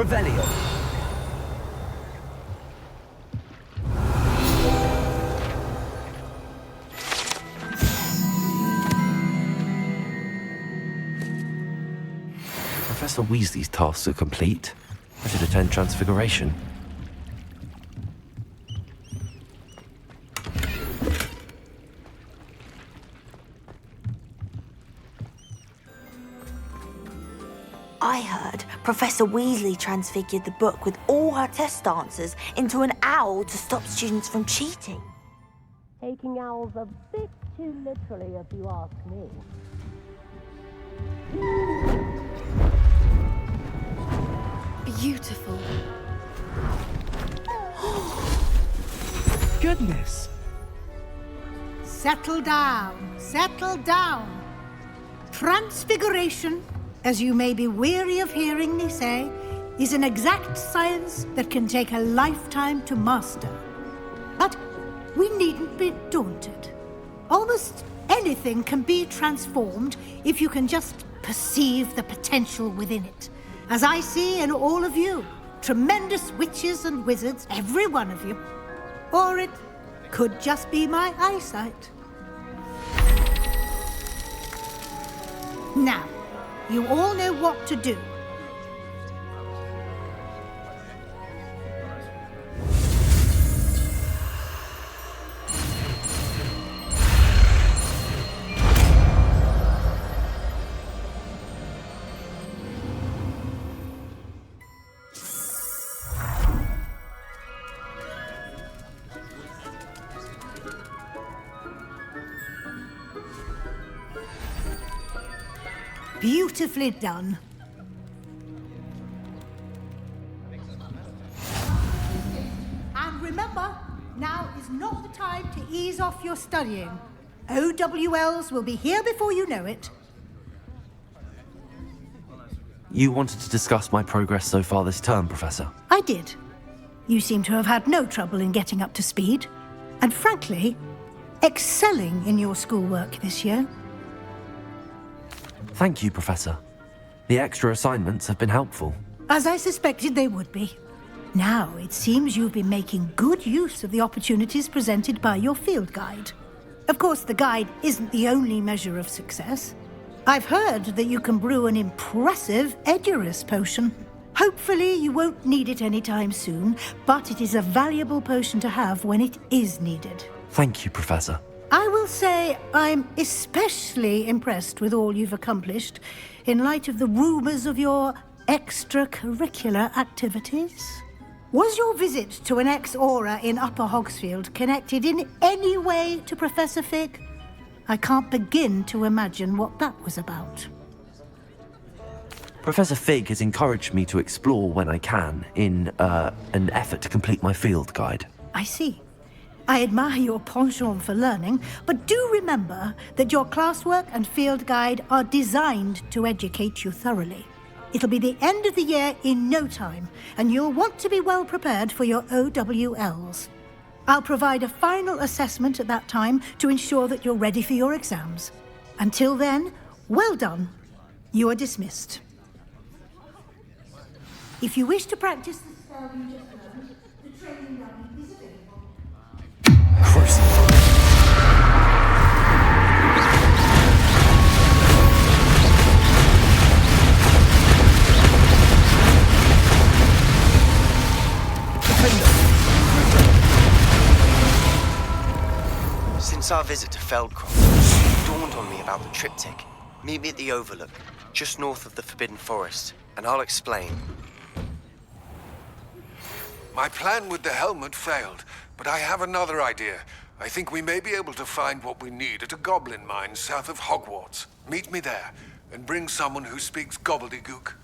Revelio. Professor Weasley's tasks are complete. I should attend Transfiguration. I heard Professor Weasley transfigured the book with all her test answers into an owl to stop students from cheating. Taking owls a bit too literally, if you ask me. Beautiful. Goodness. Settle down, settle down. Transfiguration, as you may be weary of hearing me say, is an exact science that can take a lifetime to master. But we needn't be daunted. Almost anything can be transformed if you can just perceive the potential within it. As I see in all of you, tremendous witches and wizards, every one of you. Or it could just be my eyesight. Now, you all know what to do. Beautifully done. And remember, now is not the time to ease off your studying. OWLs will be here before you know it. You wanted to discuss my progress so far this term, Professor. I did. You seem to have had no trouble in getting up to speed. And frankly, excelling in your schoolwork this year. Thank you, Professor. The extra assignments have been helpful. As I suspected they would be. Now, it seems you've been making good use of the opportunities presented by your field guide. Of course, the guide isn't the only measure of success. I've heard that you can brew an impressive Edurus potion. Hopefully, you won't need it anytime soon, but it is a valuable potion to have when it is needed. Thank you, Professor. I will say I'm especially impressed with all you've accomplished in light of the rumours of your extracurricular activities. Was your visit to an ex-aura in Upper Hogsfield connected in any way to Professor Fig? I can't begin to imagine what that was about. Professor Fig has encouraged me to explore when I can in an effort to complete my field guide. I see. I admire your penchant for learning, but do remember that your classwork and field guide are designed to educate you thoroughly. It'll be the end of the year in no time, and you'll want to be well prepared for your OWLs. I'll provide a final assessment at that time to ensure that you're ready for your exams. Until then, well done. You are dismissed. If you wish to practice the spell you just learned, the training dummy is available. Since our visit to Feldcroft, it dawned on me about the triptych. Meet me at the Overlook, just north of the Forbidden Forest, and I'll explain. My plan with the helmet failed, but I have another idea. I think we may be able to find what we need at a goblin mine south of Hogwarts. Meet me there, and bring someone who speaks gobbledygook.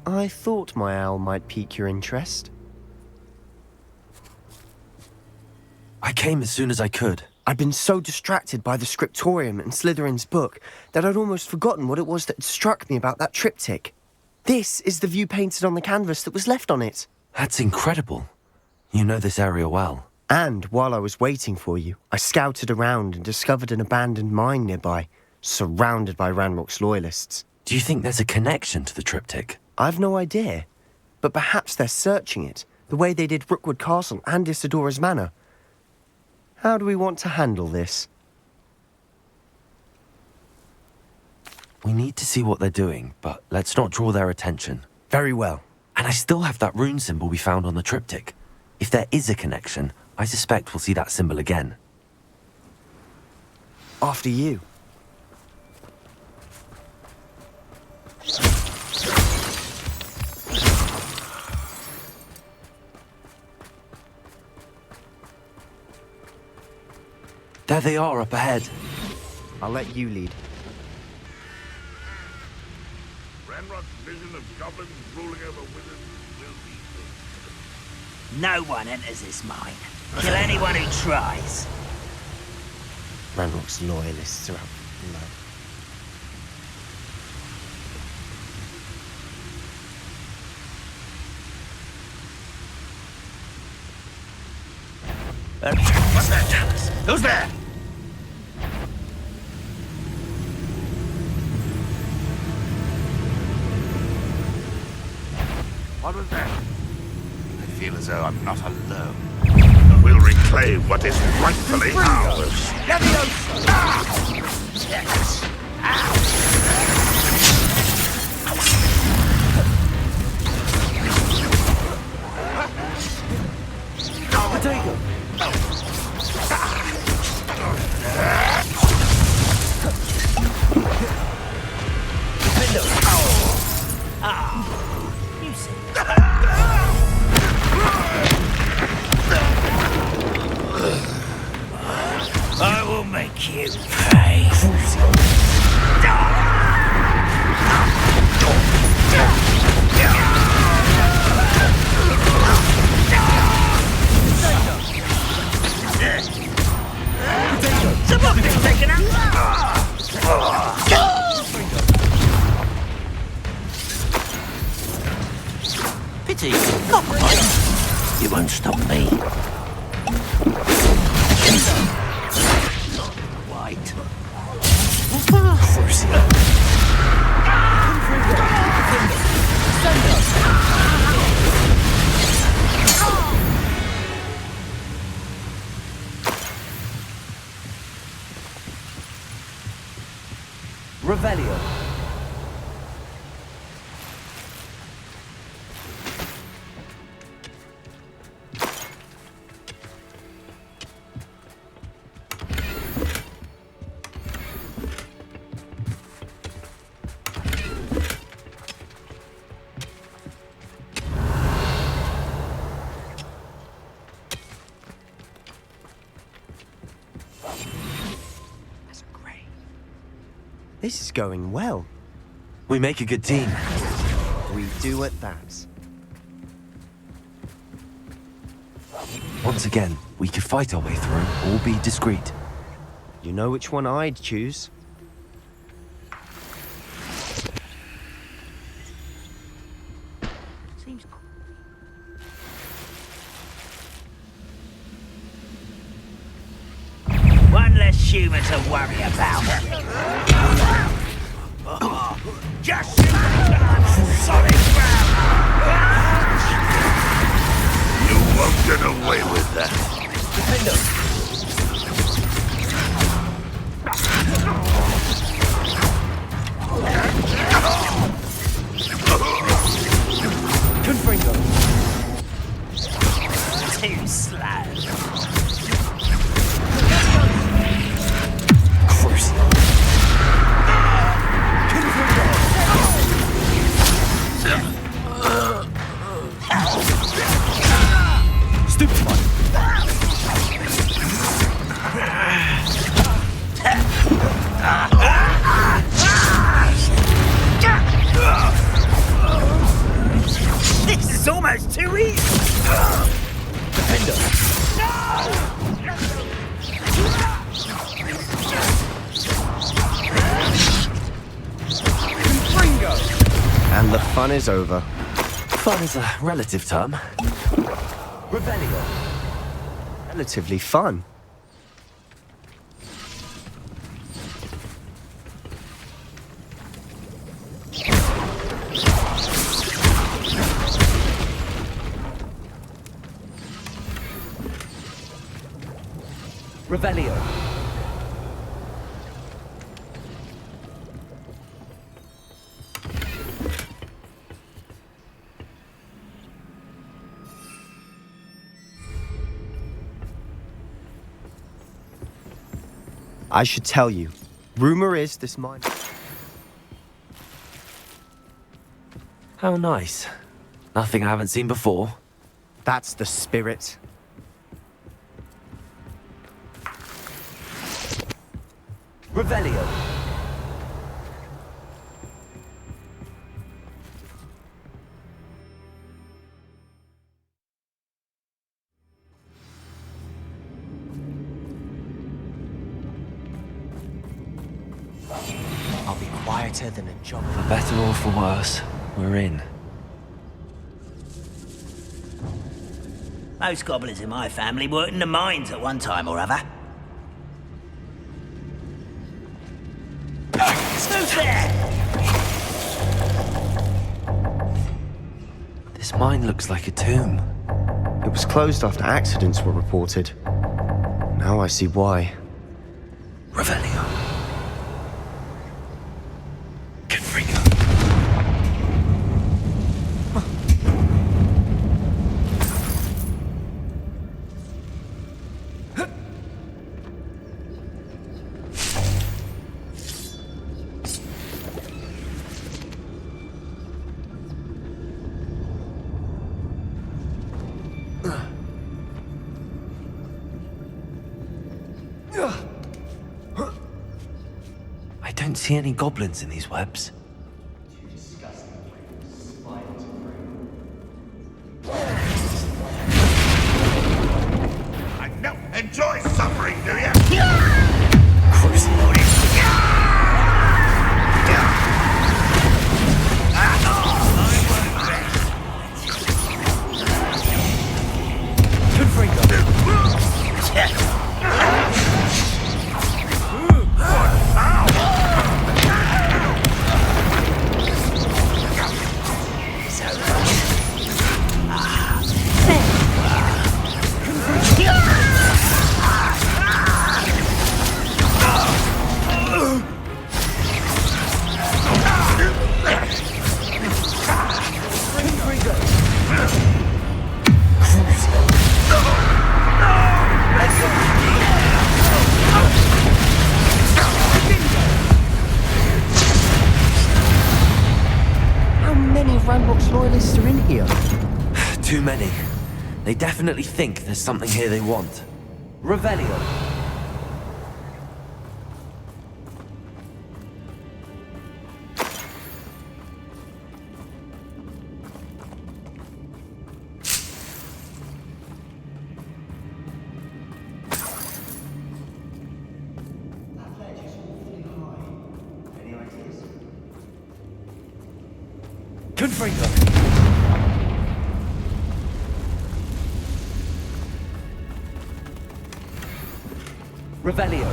I thought my owl might pique your interest. I came as soon as I could. I'd been so distracted by the scriptorium and Slytherin's book that I'd almost forgotten what it was that struck me about that triptych. This is the view painted on the canvas that was left on it. That's incredible. You know this area well. And while I was waiting for you, I scouted around and discovered an abandoned mine nearby, surrounded by Ranrock's loyalists. Do you think there's a connection to the triptych? I've no idea, but perhaps they're searching it, the way they did Rookwood Castle and Isidora's Manor. How do we want to handle this? We need to see what they're doing, but let's not draw their attention. Very well. And I still have that rune symbol we found on the triptych. If there is a connection, I suspect we'll see that symbol again. After you. There they are up ahead. I'll let you lead. Ranrock's vision of goblins ruling over wizards will be fulfilled. No one enters this mine. Kill anyone who tries. Ranrock's loyalists are out below. What's that, Thomas? Who's there? What was that? I feel as though I'm not alone. We'll reclaim what is rightfully ours. You see. I will make you pay. Someone been taken out. Pity. You won't stop me. White. Revelio. This is going well. We make a good team. We do at that. Once again, we could fight our way through or be discreet. You know which one I'd choose. Seems cool. One less human to worry about. Just solid ground. You won't get away with that. Too slow. Stupid one. This is almost too easy. Defender. No! fun is over. Fun is a relative term. Rebellion. Relatively fun. Revelio. I should tell you. Rumor is this mine... How nice. Nothing I haven't seen before. That's the spirit. Revelio. I'll be quieter than a job. For better or for worse, we're in. Most goblins in my family worked in the mines at one time or other. Who's there? This mine looks like a tomb. It was closed after accidents were reported. Now I see why. Revelio. Confringo. I don't see any goblins in these webs. I know. Enjoy suffering, do you? Loyalists are in here. Too many. They definitely think there's something here they want. Revelio. Confringo. Revelio.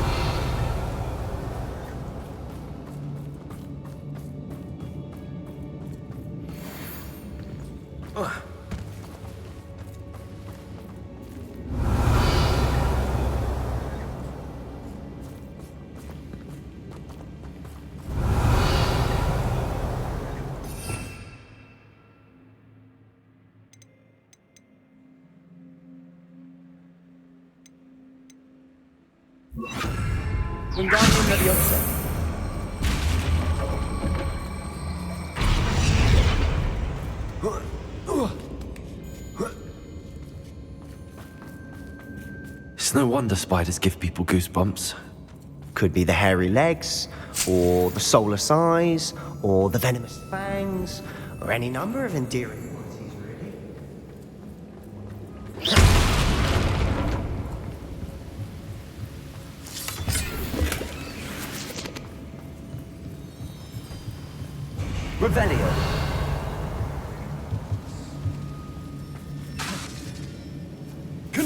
Wingardium Leviosa. It's no wonder spiders give people goosebumps. Could be the hairy legs, or the soulless eyes, or the venomous fangs, or any number of endearing qualities, really. Revelio.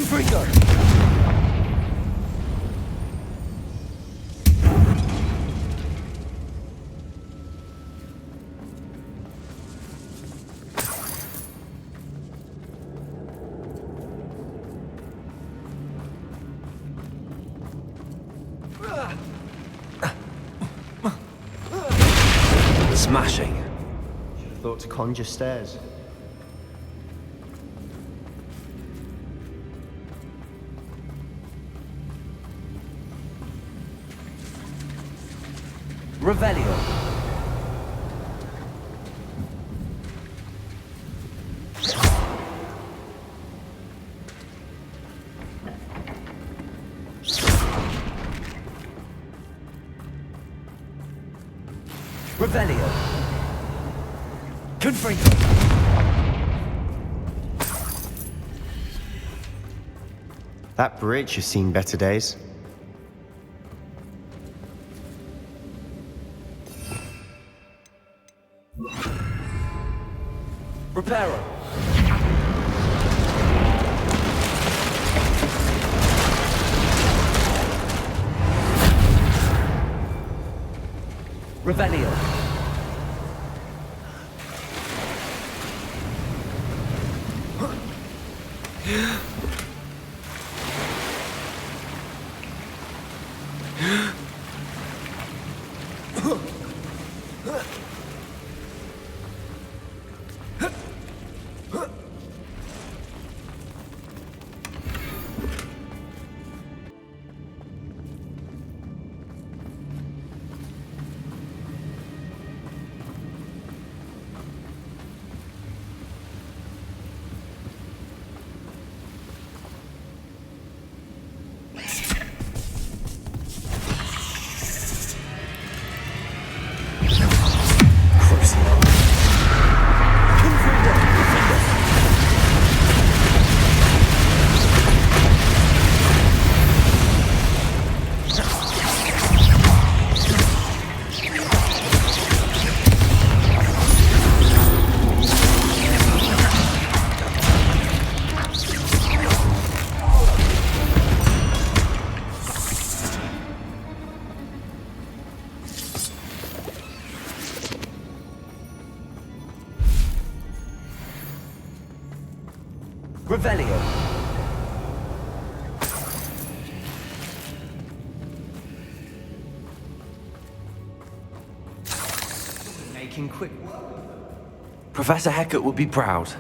Gryffindor! Smashing. Thought to conjure stairs. Revelio. Revelio. Confringo. That bridge has seen better days. Reparo. Revelio. Revelio. Making quick work. Professor Hecat would be proud.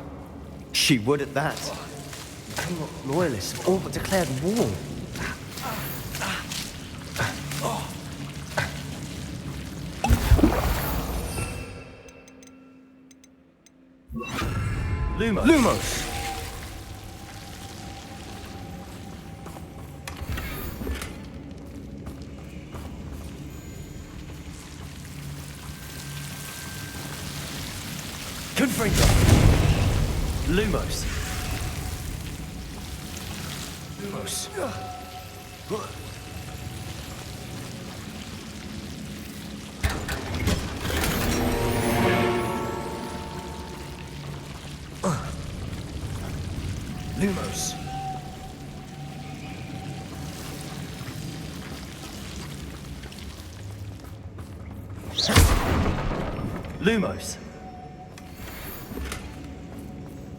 She would at that. Loyalists all but declared war. Lumos. Confringo. Lumos. Lumos. Lumos. Lumos.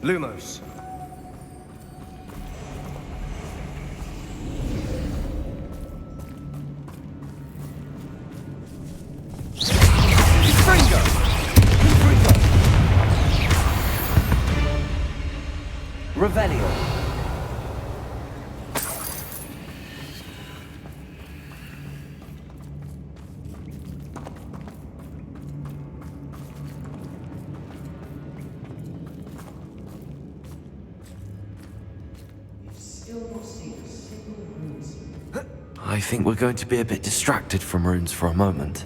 Lumos. Confringo. Confringo. Revelio. I think we're going to be a bit distracted from runes for a moment.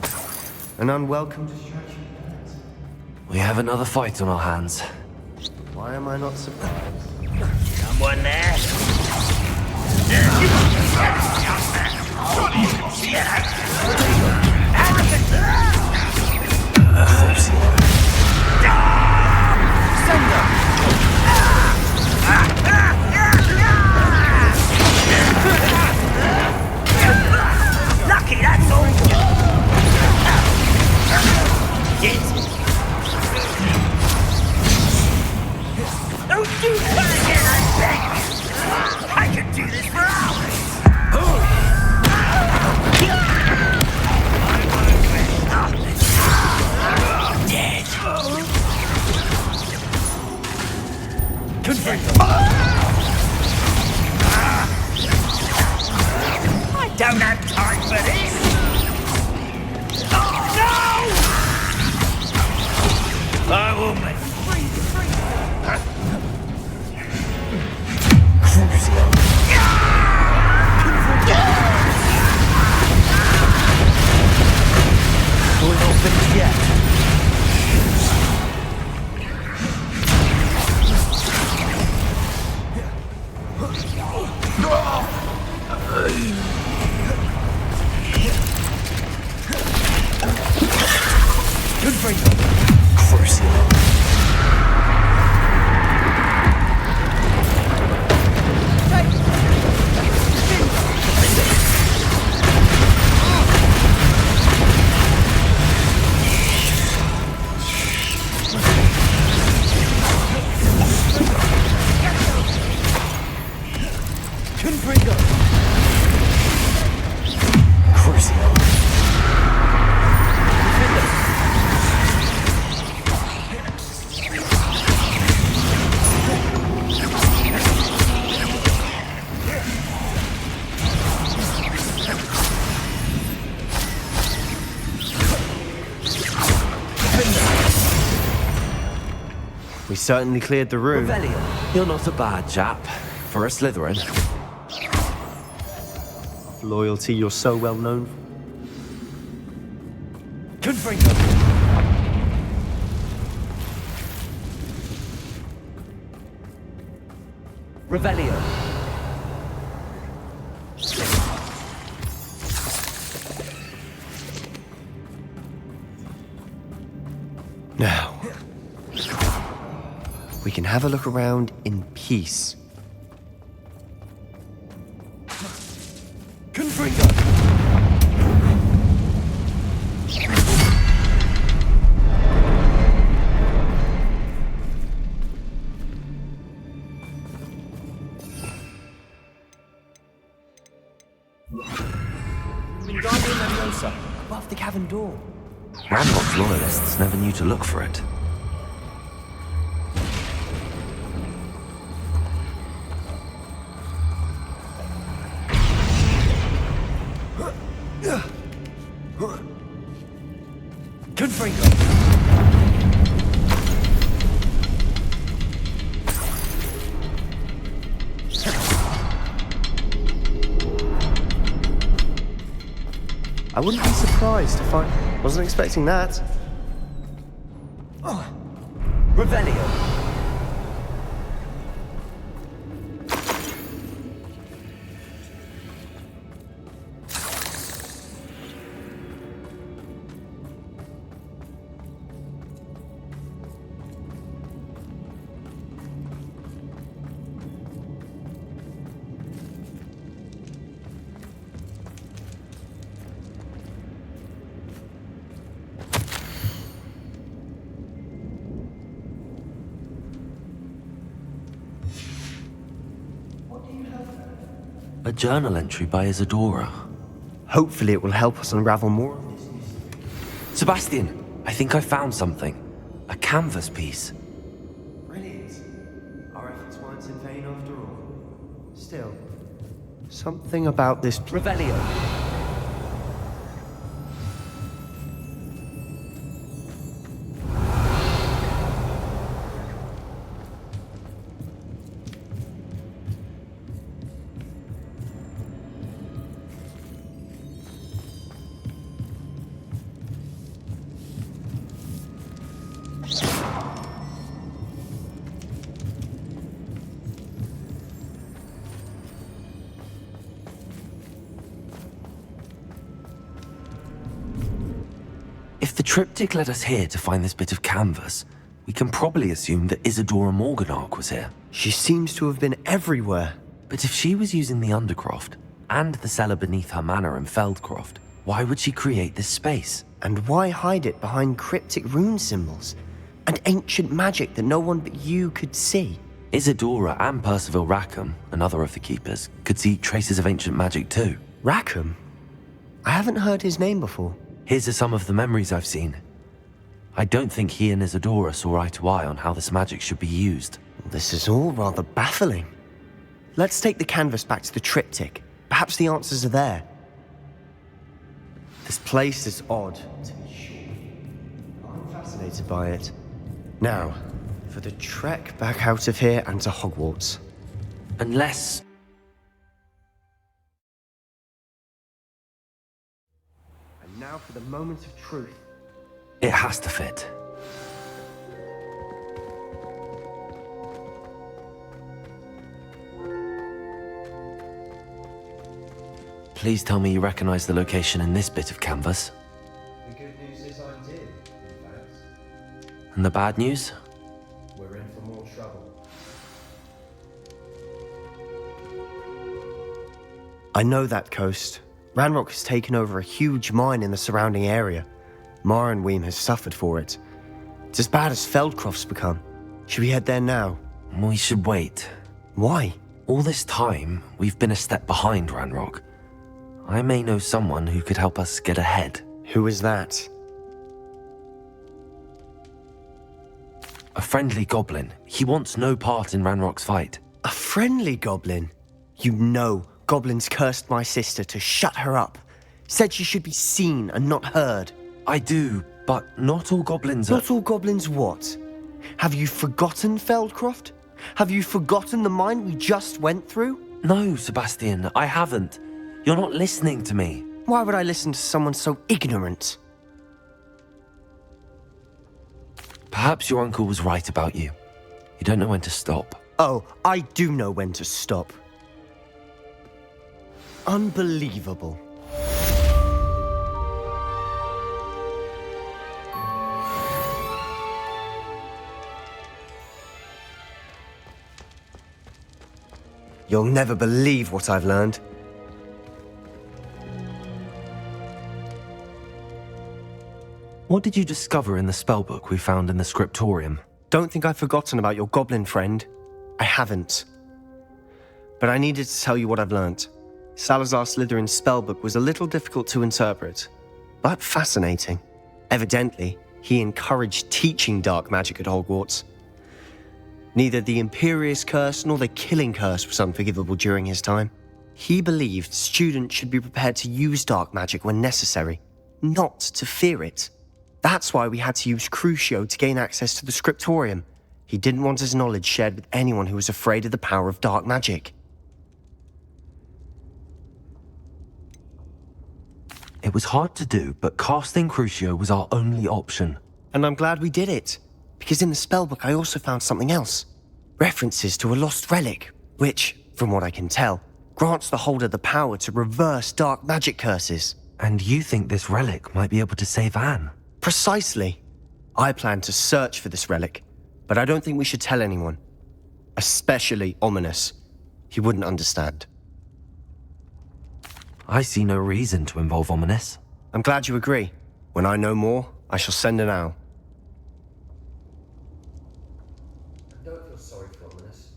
An unwelcome distraction. We have another fight on our hands. Why am I not surprised? Someone there? Don't have time for this! No! I will make... We're not finished yet. We certainly cleared the room. You're not a bad chap for a Slytherin. Loyalty you're so well known for. Revelio. Now, we can have a look around in peace. Above the cavern door. Ravenclaw's loyalists never knew to look for it. I wouldn't be surprised to find... Wasn't expecting that. Revelio. A journal entry by Isadora. Hopefully it will help us unravel more. Sebastian, I think I found something. A canvas piece. Brilliant. Our efforts weren't in vain after all. Still, something about this... Revelio. If the triptych led us here to find this bit of canvas, we can probably assume that Isadora Morganach was here. She seems to have been everywhere. But if she was using the Undercroft, and the cellar beneath her manor in Feldcroft, why would she create this space? And why hide it behind cryptic rune symbols? And ancient magic that no one but you could see? Isadora and Percival Rackham, another of the Keepers, could see traces of ancient magic too. Rackham? I haven't heard his name before. Here's some of the memories I've seen. I don't think he and Isadora saw eye to eye on how this magic should be used. This is all rather baffling. Let's take the canvas back to the triptych. Perhaps the answers are there. This place is odd, to be sure. I'm fascinated by it. Now, for the trek back out of here and to Hogwarts. Unless... And now for the moment of truth. It has to fit. Please tell me you recognize the location in this bit of canvas. The good news is I did, in fact. And the bad news? We're in for more trouble. I know that coast. Ranrock has taken over a huge mine in the surrounding area. Mornweem has suffered for it. It's as bad as Feldcroft's become. Should we head there now? We should wait. Why? All this time, we've been a step behind Ranrock. I may know someone who could help us get ahead. Who is that? A friendly goblin. He wants no part in Ranrock's fight. A friendly goblin? You know, goblins cursed my sister to shut her up. Said she should be seen and not heard. I do, but not all goblins are... Not all goblins what? Have you forgotten Feldcroft? Have you forgotten the mine we just went through? No, Sebastian, I haven't. You're not listening to me. Why would I listen to someone so ignorant? Perhaps your uncle was right about you. You don't know when to stop. Oh, I do know when to stop. Unbelievable. You'll never believe what I've learned. What did you discover in the spellbook we found in the scriptorium? Don't think I've forgotten about your goblin friend. I haven't. But I needed to tell you what I've learnt. Salazar Slytherin's spellbook was a little difficult to interpret, but fascinating. Evidently, he encouraged teaching dark magic at Hogwarts. Neither the Imperious Curse nor the Killing Curse was unforgivable during his time. He believed students should be prepared to use dark magic when necessary, not to fear it. That's why we had to use Crucio to gain access to the scriptorium. He didn't want his knowledge shared with anyone who was afraid of the power of dark magic. It was hard to do, but casting Crucio was our only option. And I'm glad we did it, because in the spellbook I also found something else. References to a lost relic, which, from what I can tell, grants the holder the power to reverse dark magic curses. And you think this relic might be able to save Anne? Precisely. I plan to search for this relic, but I don't think we should tell anyone. Especially Ominous. He wouldn't understand. I see no reason to involve Ominous. I'm glad you agree. When I know more, I shall send an owl. Don't feel sorry for Ominous.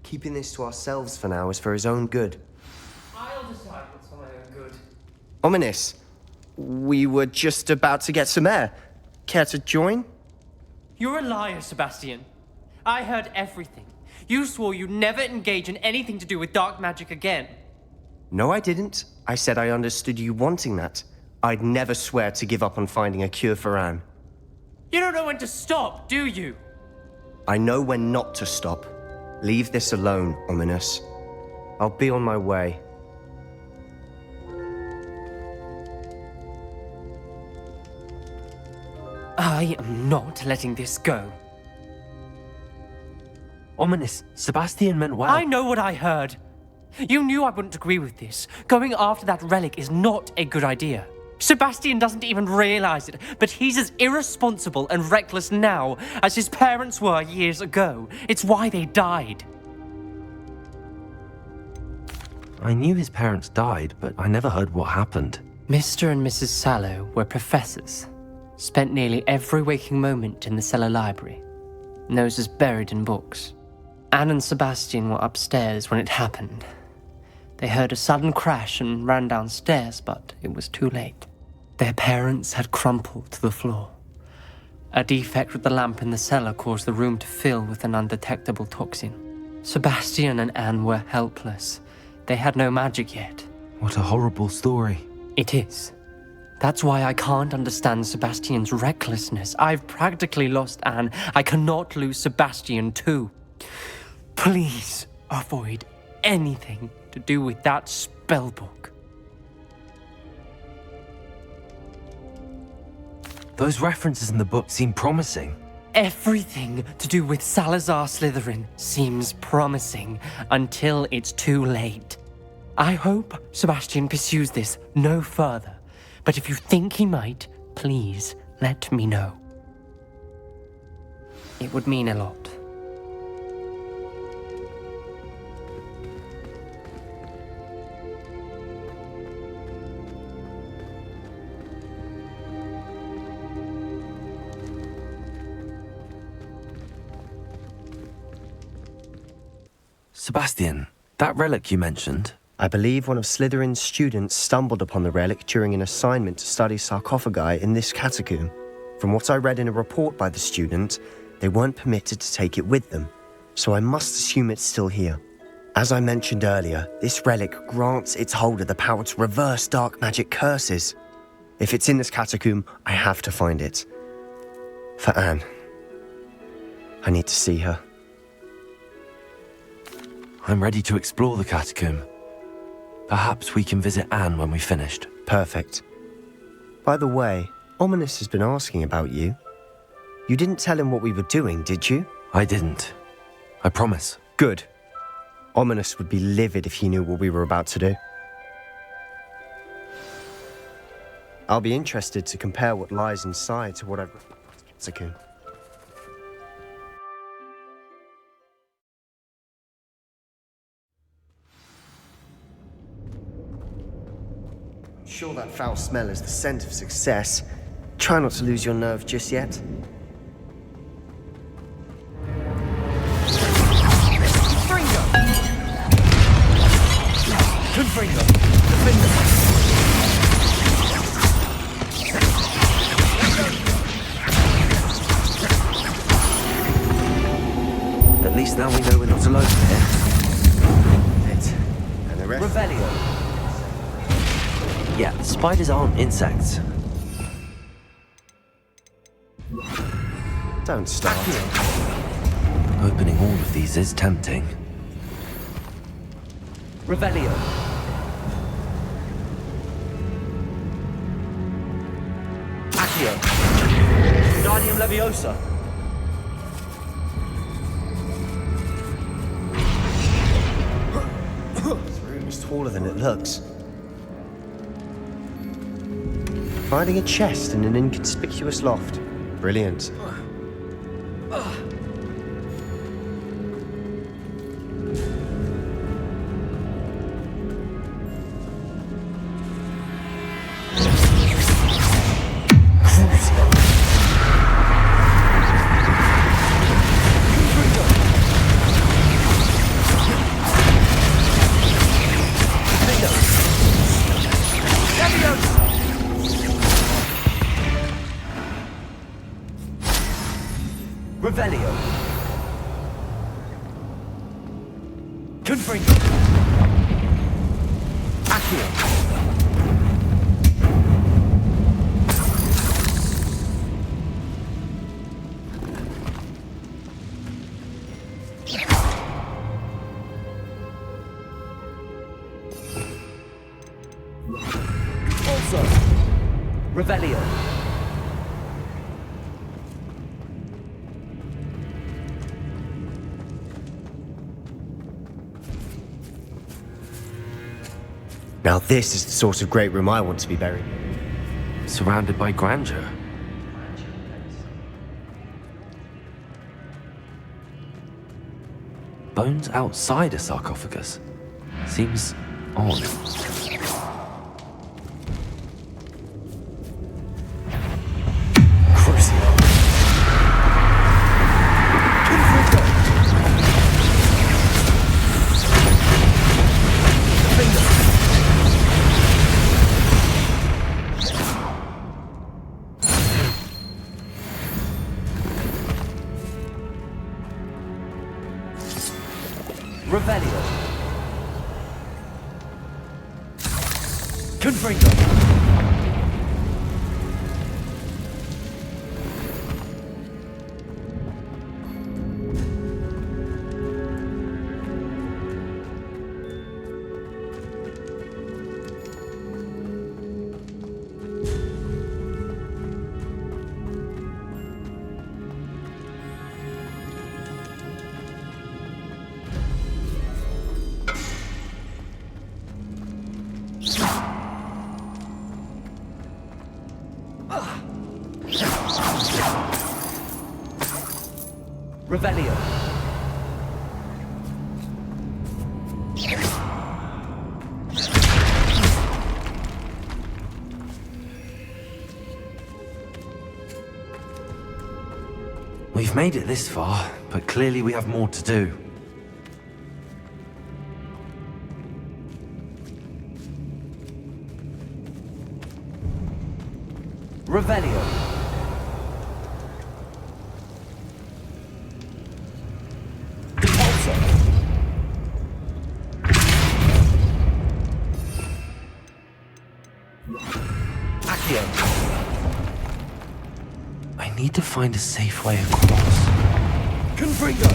Keeping this to ourselves for now is for his own good. I'll decide what's for my own good. Ominous, we were just about to get some air. Care to join? You're a liar, Sebastian. I heard everything. You swore you'd never engage in anything to do with dark magic again. No, I didn't. I said I understood you wanting that. I'd never swear to give up on finding a cure for Anne. You don't know when to stop, do you? I know when not to stop. Leave this alone, Ominous. I'll be on my way. I am not letting this go. Ominous, Sebastian meant well. I know what I heard. You knew I wouldn't agree with this. Going after that relic is not a good idea. Sebastian doesn't even realize it, but he's as irresponsible and reckless now as his parents were years ago. It's why they died. I knew his parents died, but I never heard what happened. Mr. and Mrs. Sallow were professors. Spent nearly every waking moment in the cellar library. Noses buried in books. Anne and Sebastian were upstairs when it happened. They heard a sudden crash and ran downstairs, but it was too late. Their parents had crumpled to the floor. A defect with the lamp in the cellar caused the room to fill with an undetectable toxin. Sebastian and Anne were helpless. They had no magic yet. What a horrible story. It is. That's why I can't understand Sebastian's recklessness. I've practically lost Anne. I cannot lose Sebastian too. Please avoid anything to do with that spellbook. Those references in the book seem promising. Everything to do with Salazar Slytherin seems promising until it's too late. I hope Sebastian pursues this no further, but if you think he might, please let me know. It would mean a lot. Sebastian, that relic you mentioned. I believe one of Slytherin's students stumbled upon the relic during an assignment to study sarcophagi in this catacomb. From what I read in a report by the student, they weren't permitted to take it with them, so I must assume it's still here. As I mentioned earlier, this relic grants its holder the power to reverse dark magic curses. If it's in this catacomb, I have to find it. For Anne. I need to see her. I'm ready to explore the catacomb. Perhaps we can visit Anne when we've finished. Perfect. By the way, Ominous has been asking about you. You didn't tell him what we were doing, did you? I didn't. I promise. Good. Ominous would be livid if he knew what we were about to do. I'll be interested to compare what lies inside to what I've read about the catacomb. Sure, that foul smell is the scent of success. Try not to lose your nerve just yet. Confringo! Defender! At least now we know we're not alone here. And the rest? Revelio! Yeah, spiders aren't insects. Don't start. Opening all of these is tempting. Revelio. Accio. Wingardium Leviosa. This room is taller than it looks. Finding a chest in an inconspicuous loft. Brilliant. Revelio. Confringo. Accio. Also. Revelio. Now this is the sort of great room I want to be buried. Surrounded by grandeur. Bones outside a sarcophagus. Seems odd. Revelio. Confringo. Revelio. We've made it this far, but clearly we have more to do. Revelio. Repulsor. Accio. I need to find a safe way across. Confringo.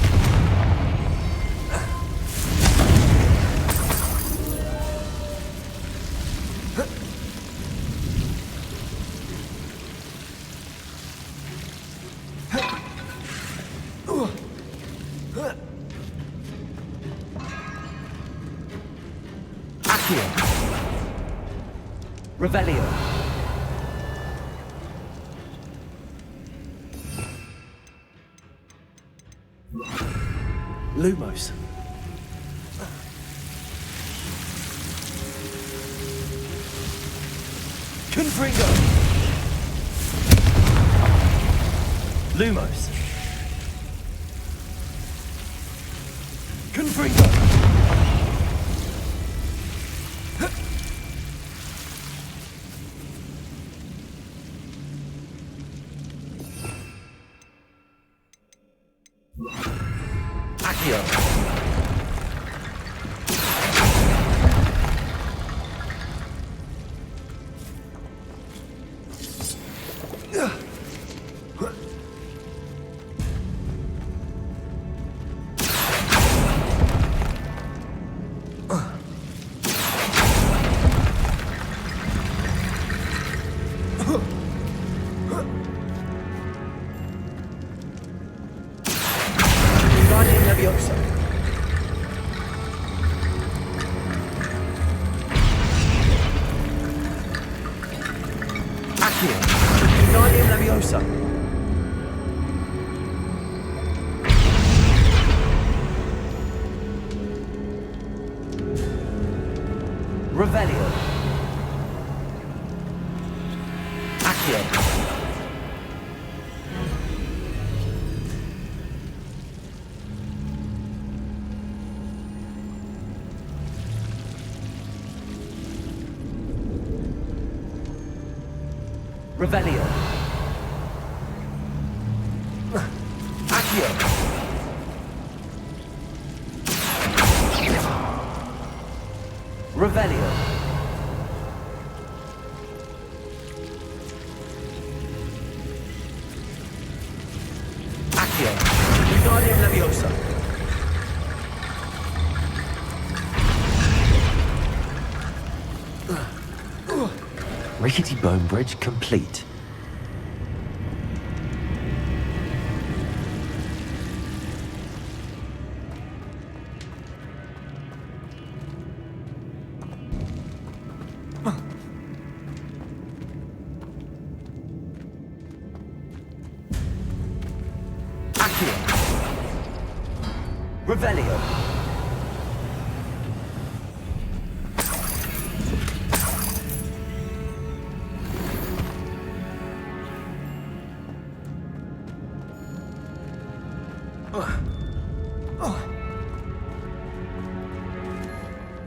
Revelio. Lumos. Confringo. Lumos. Confringo. Revelio. Accio. Revelio. Accio. Revelio. Accio. Wingardium Leviosa. Rickety bone bridge complete. Revelio.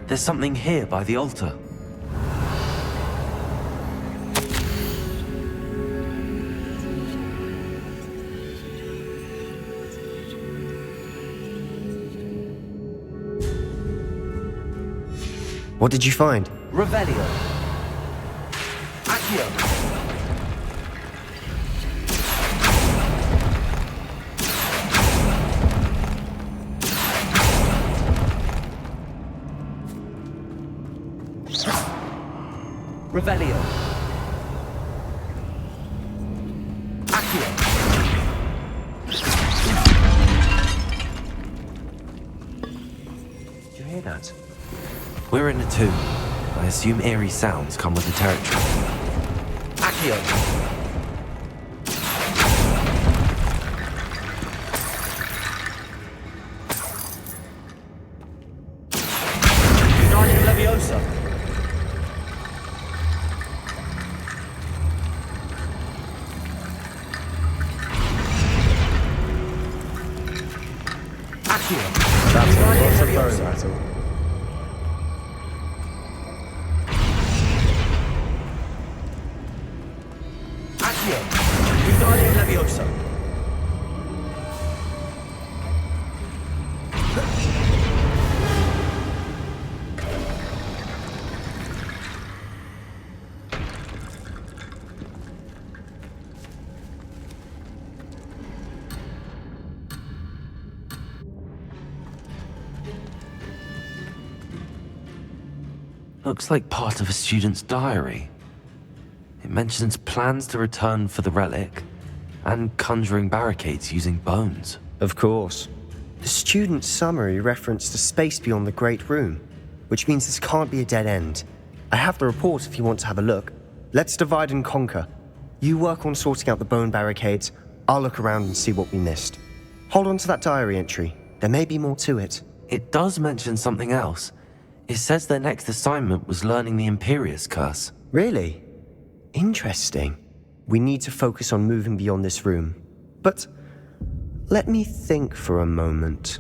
There's something here by the altar. What did you find? Revelio. Accio. Revelio. Accio. Did you hear that? We're in a tomb. I assume eerie sounds come with the territory. Accio. Looks like part of a student's diary. It mentions plans to return for the relic and conjuring barricades using bones. Of course. The student's summary referenced a space beyond the Great Room, which means this can't be a dead end. I have the report if you want to have a look. Let's divide and conquer. You work on sorting out the bone barricades, I'll look around and see what we missed. Hold on to that diary entry. There may be more to it. It does mention something else. It says their next assignment was learning the Imperius Curse. Really? Interesting. We need to focus on moving beyond this room. But let me think for a moment.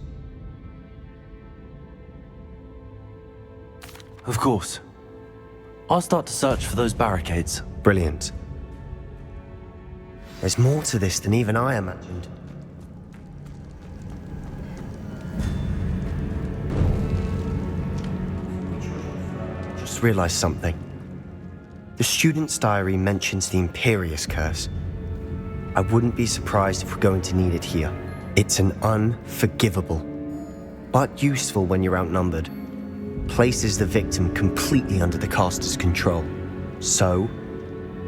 Of course. I'll start to search for those barricades. Brilliant. There's more to this than even I imagined. Just realized something. The student's diary mentions the Imperius Curse. I wouldn't be surprised if we're going to need it here. It's an unforgivable, but useful when you're outnumbered. Places the victim completely under the caster's control. So,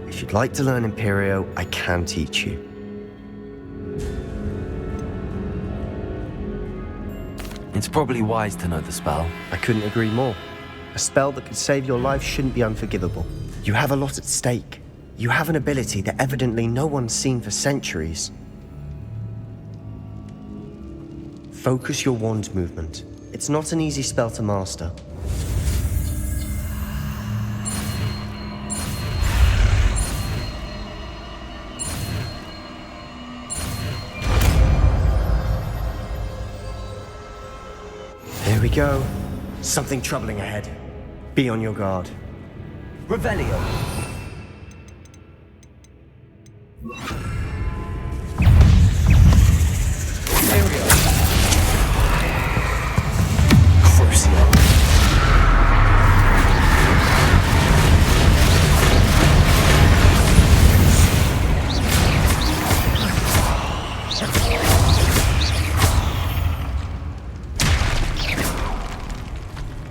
if you'd like to learn Imperio, I can teach you. It's probably wise to know the spell. I couldn't agree more. A spell that could save your life shouldn't be unforgivable. You have a lot at stake. You have an ability that evidently no one's seen for centuries. Focus your wand movement. It's not an easy spell to master. Here we go. Something troubling ahead. Be on your guard. Revelio.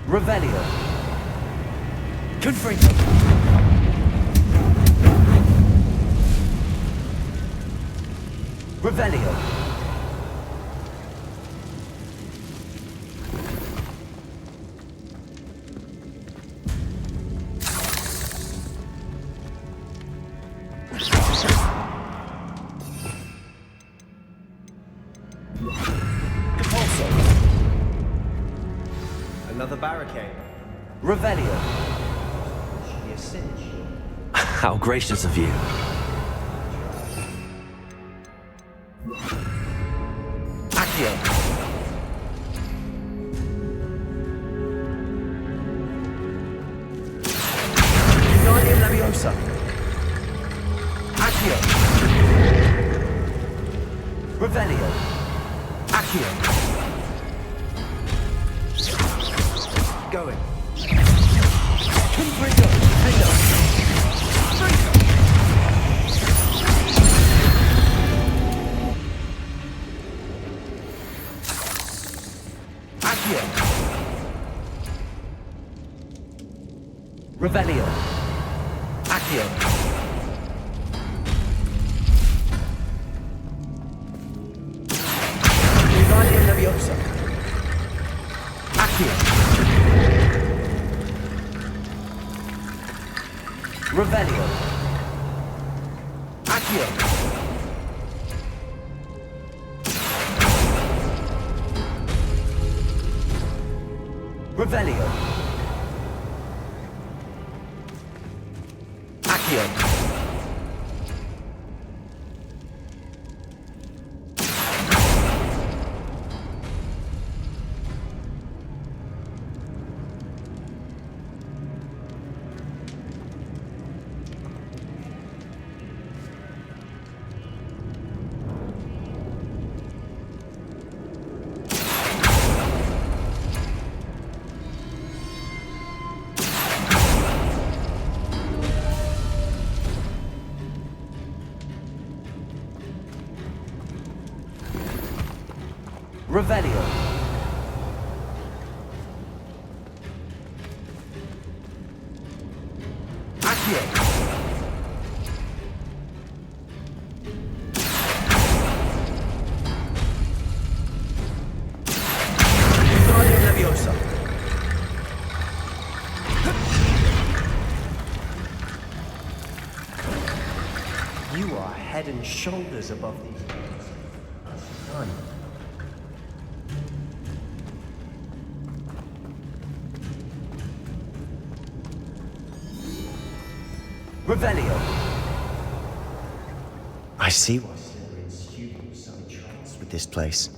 Revelio. Confringo. Revelio. Another barricade. Revelio. Should be a cinch. How gracious of you. Accio. Guardian Leviosa. Accio. Revelio. Accio. Going. Confringo. Accio. Revelio. Accio. Guardian Leviosa. Accio. Revelio. Accio. Revelio. Accio. Revelio. You are head and shoulders above these. None. Revelio. I see why Slytherin students are entranced with this place.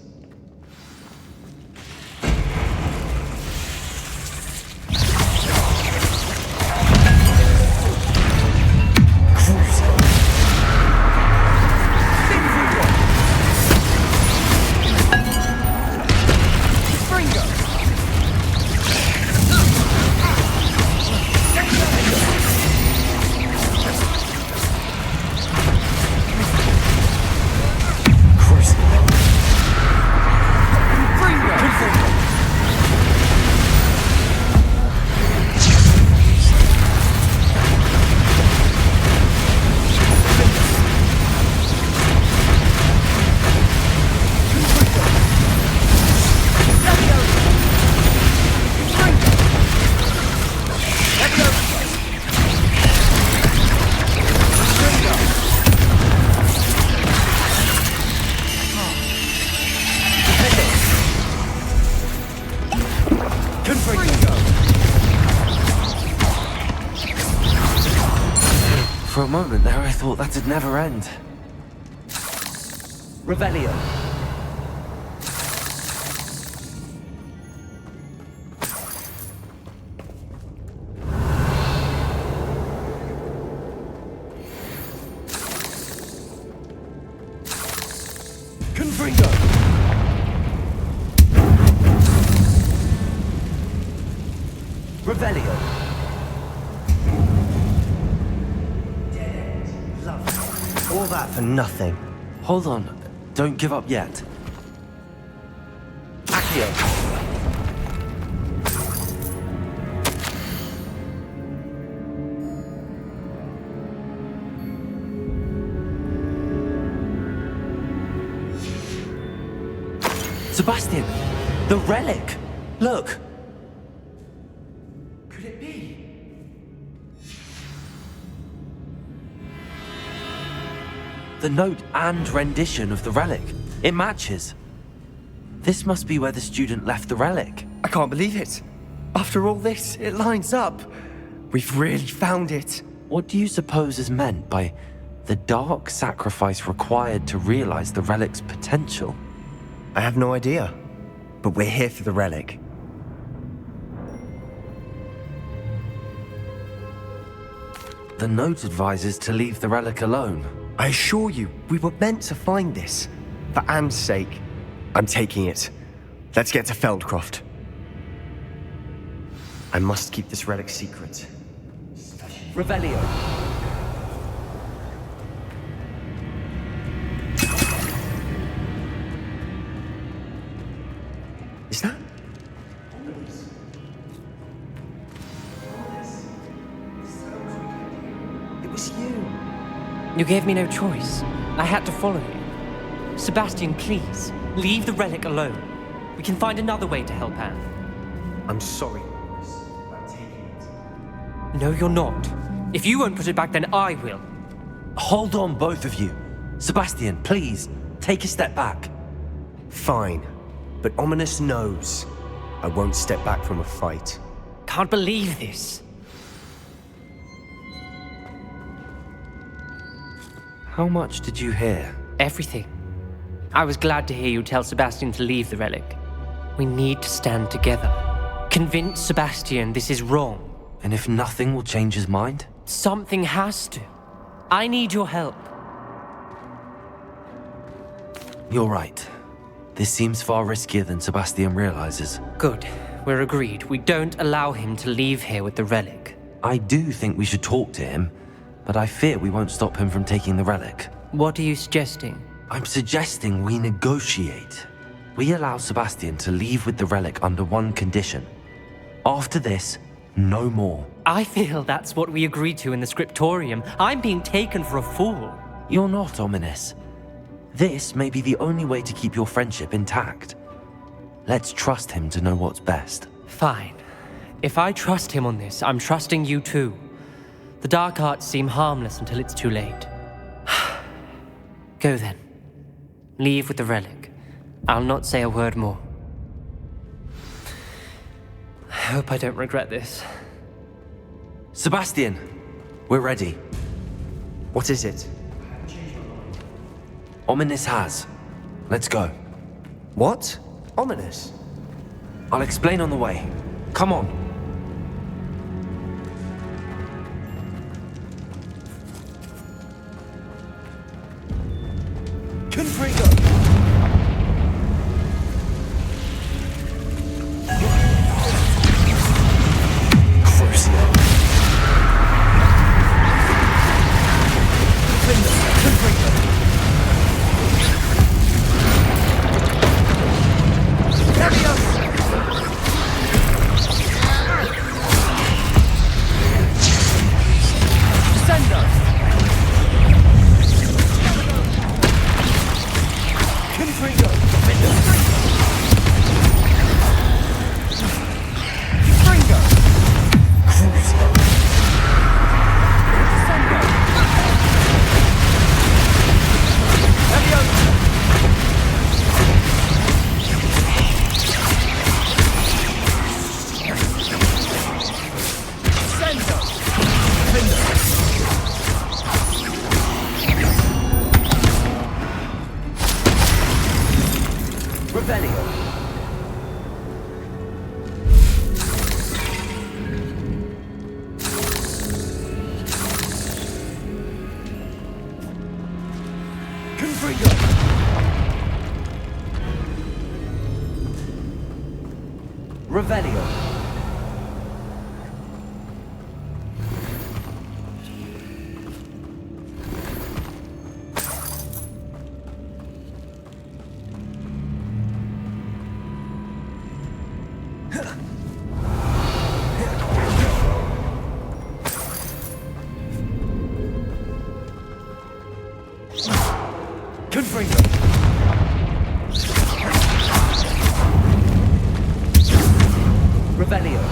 For a moment there, I thought that'd never end. Revelio. Confringo. Revelio. All that for nothing. Hold on. Don't give up yet. Accio. Sebastian! The relic! Look! Could it be? The note and rendition of the relic. It matches. This must be where the student left the relic. I can't believe it. After all this, it lines up. We've really found it. What do you suppose is meant by the dark sacrifice required to realize the relic's potential? I have no idea. But we're here for the relic. The note advises to leave the relic alone. I assure you, we were meant to find this. For Anne's sake, I'm taking it. Let's get to Feldcroft. I must keep this relic secret. Revelio. Is that? It was you. You gave me no choice. I had to follow you. Sebastian, please, leave the relic alone. We can find another way to help Anne. I'm sorry, I'm taking it. No, you're not. If you won't put it back, then I will. Hold on, both of you. Sebastian, please, take a step back. Fine, but Ominous knows I won't step back from a fight. Can't believe this. How much did you hear? Everything. I was glad to hear you tell Sebastian to leave the relic. We need to stand together. Convince Sebastian this is wrong. And if nothing will change his mind? Something has to. I need your help. You're right. This seems far riskier than Sebastian realizes. Good. We're agreed. We don't allow him to leave here with the relic. I do think we should talk to him, but I fear we won't stop him from taking the relic. What are you suggesting? I'm suggesting we negotiate. We allow Sebastian to leave with the relic under one condition. After this, no more. I feel that's what we agreed to in the scriptorium. I'm being taken for a fool. You're not, Ominous. This may be the only way to keep your friendship intact. Let's trust him to know what's best. Fine. If I trust him on this, I'm trusting you too. The dark arts seem harmless until it's too late. Go then. Leave with the relic. I'll not say a word more. I hope I don't regret this. Sebastian, we're ready. What is it? Ominous has. Let's go. What? Ominous? I'll explain on the way. Come on. Confringo! Revelio. Revelio.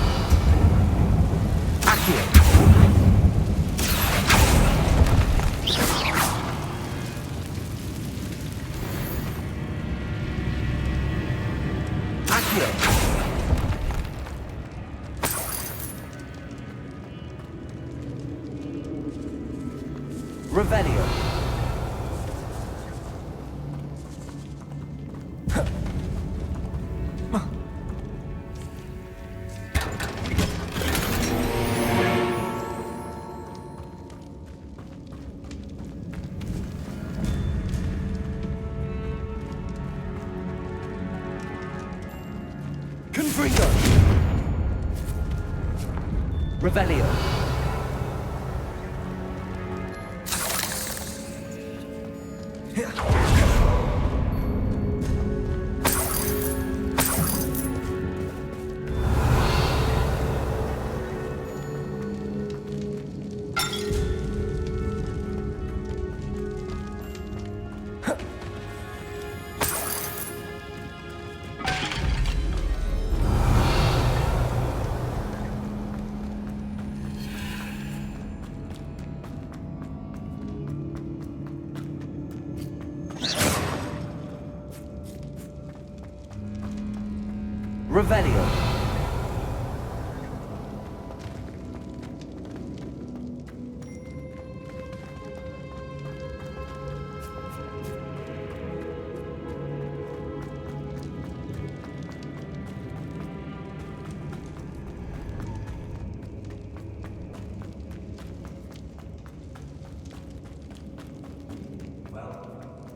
Confringo! Revelio. Revelio.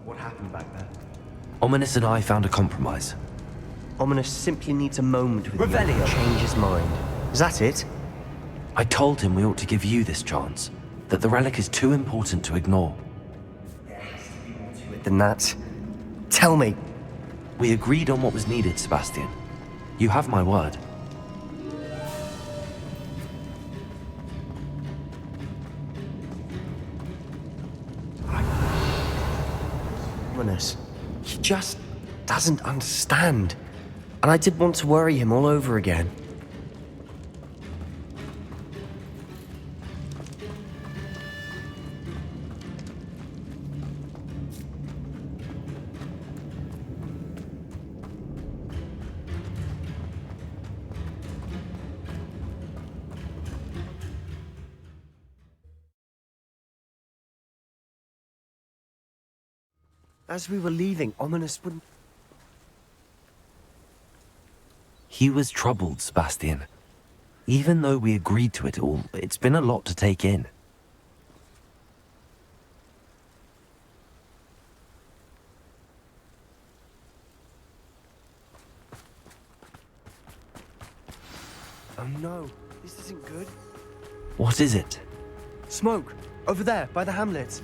What happened back there? Ominous and I found a compromise. Ominous simply needs a moment with Revelio. you to change his mind. Is that it? I told him we ought to give you this chance, that the relic is too important to ignore. There has to be more to it than that. Tell me. We agreed on what was needed, Sebastian. You have my word. ominous. He just doesn't understand. And I did want to worry him all over again. As we were leaving, Ominous wouldn't... He was troubled, Sebastian. Even though we agreed to it all, it's been a lot to take in. Oh no, this isn't good. What is it? Smoke! Over there, by the hamlet.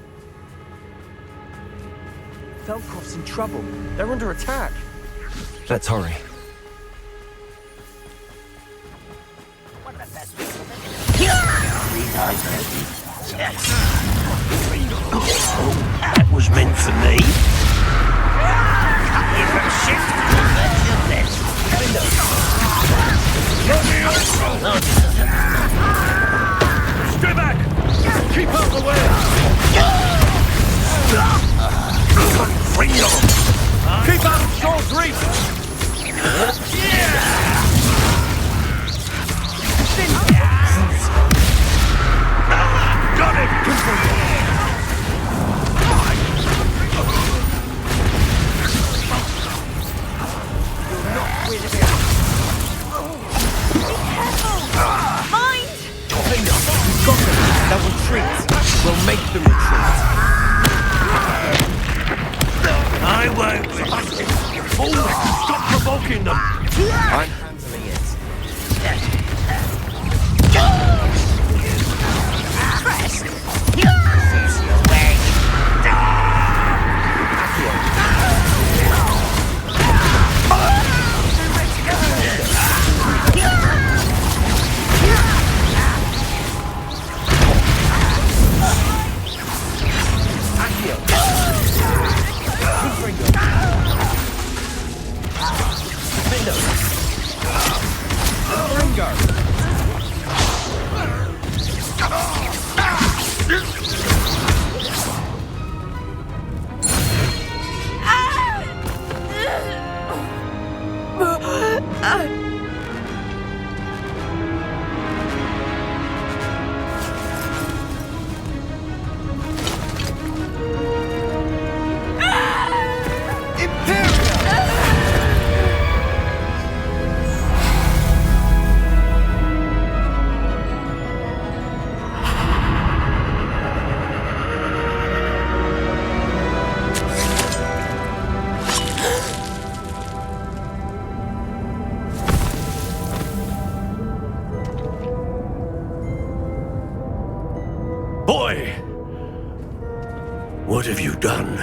Feldcroft's in trouble. They're under attack. Let's hurry. That was meant for me. Stay back! Keep out the way! Keep out of Troll's reach! Got it! You're not with it. Mind! We've got them. They'll retreat. We'll make them retreat. I won't. Fool! Stop provoking them! I'm handling it. Boy! What have you done?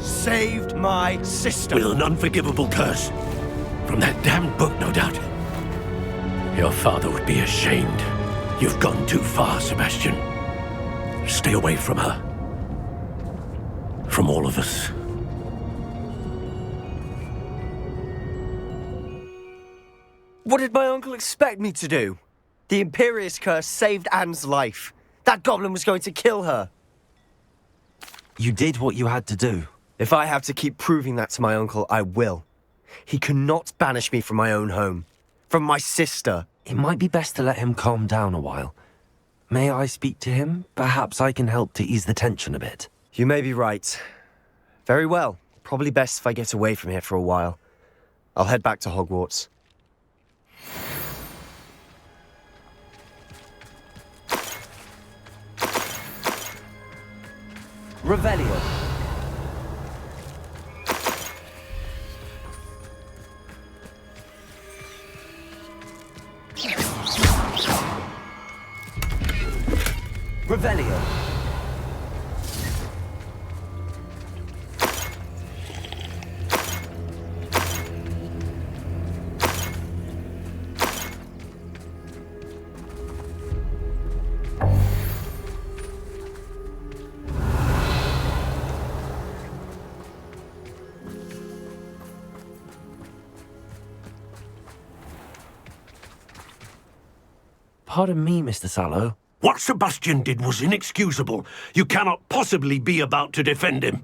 Saved my sister. With an unforgivable curse. From that damned book, no doubt. Your father would be ashamed. You've gone too far, Sebastian. Stay away from her. From all of us. What did my uncle expect me to do? The Imperious curse saved Anne's life. That goblin was going to kill her. You did what you had to do. If I have to keep proving that to my uncle, I will. He cannot banish me from my own home. From my sister. It might be best to let him calm down a while. May I speak to him? Perhaps I can help to ease the tension a bit. You may be right. Very well. Probably best if I get away from here for a while. I'll head back to Hogwarts. Revelio. Revelio. Pardon me, Mr. Sallow. What Sebastian did was inexcusable. You cannot possibly be about to defend him.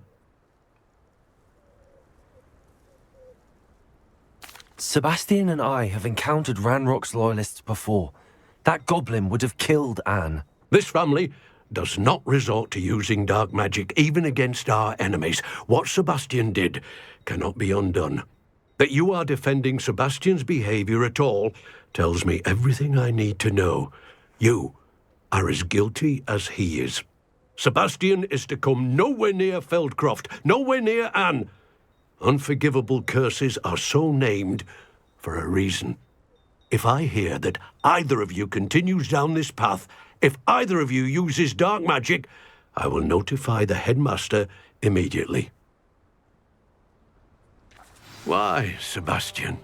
Sebastian and I have encountered Ranrock's loyalists before. That goblin would have killed Anne. This family does not resort to using dark magic even against our enemies. What Sebastian did cannot be undone. That you are defending Sebastian's behavior at all tells me everything I need to know. You are as guilty as he is. Sebastian is to come nowhere near Feldcroft, nowhere near Anne. Unforgivable curses are so named for a reason. If I hear that either of you continues down this path, if either of you uses dark magic, I will notify the headmaster immediately. Why, Sebastian?